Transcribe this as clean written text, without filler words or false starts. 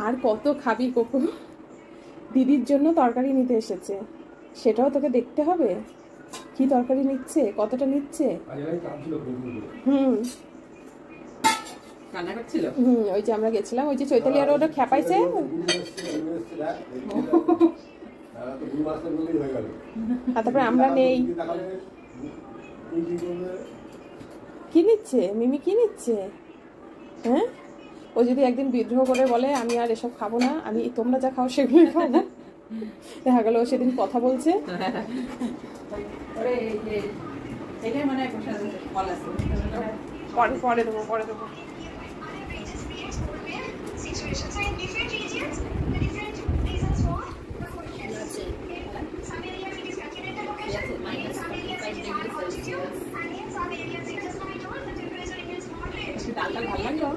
আর কত খাবি কোকো? দিদির জন্য তরকারি নিতে এসেছে, সেটাও তোকে দেখতে হবে। কি তরকারি নিচ্ছে, কতটা নিচ্ছে? ওই যে আমরা গেছিলাম, ওই যে চৈতালি আর ওটা খেপাইছে। তারপরে আমরা নেই। কি নিচ্ছে মিমি, কি নিচ্ছে? হ্যাঁ, ও যদি একদিন বিদ্রোহ করে বলে আমি আর এসব খাবো না, আমি তোমরা যা খাও সেগুলোই খাবো, দেখা গেল সেদিন কথা বলছে। পরে দেবো, পরে দেবো। ডালটা ভালো লাগলো।